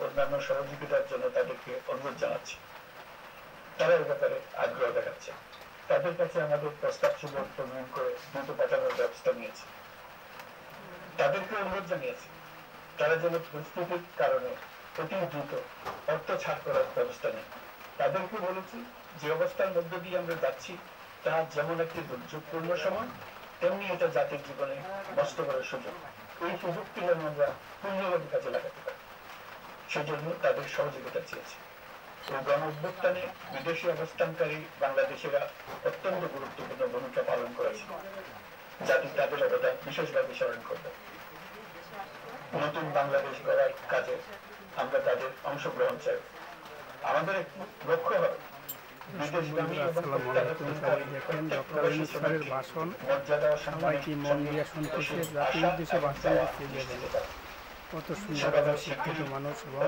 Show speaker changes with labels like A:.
A: অন্যান্য সহযোগিতার জন্য তাদেরকে অনুরোধ জানাচ্ছি। তারা এ ব্যাপারে আগ্রহ দেখাচ্ছে। তাদের কাছে আমাদের প্রস্তাব ছিল প্রণয়ন করে দ্রুত পাঠানোর ব্যবস্থা নিয়েছে। তাদেরকে অনুরোধ জানিয়েছি তারা যেন পরিস্থিতির কারণে অতি দ্রুত অর্থ ছাড় করার ব্যবস্থা নেই। তাদেরকে বলেছি যে অবস্থার মধ্য দিয়ে আমরা যাচ্ছি তা যেমন একটি দুর্যোগপূর্ণ সময়, তেমনি এটা জাতির জীবনে নষ্ট করার সুযোগ। এই সুযোগটি যেন আমরা পূর্ণভাবে কাজে লাগাতে পারি, সেজন্য তাদের সহযোগিতা চেয়েছি। এই গণ অভ্যুত্থানে বিদেশি অবস্থানকারী বাংলাদেশিরা অত্যন্ত গুরুত্বপূর্ণ ভূমিকা পালন করেছে। জাতি তাদের অবদান বিশেষভাবে স্মরণ করবে। নতুন বাংলাদেশ গড়ার কাজে আমরা তাদের অংশগ্রহণ চাই। আমাদের লক্ষ্য হবে
B: ভাষণ সবাইকে মন দিয়ে শুনতেছে, জাতির উদ্দেশ্যে ভাষণ দিচ্ছে। কত সুন্দর শিক্ষিত মানুষ এবং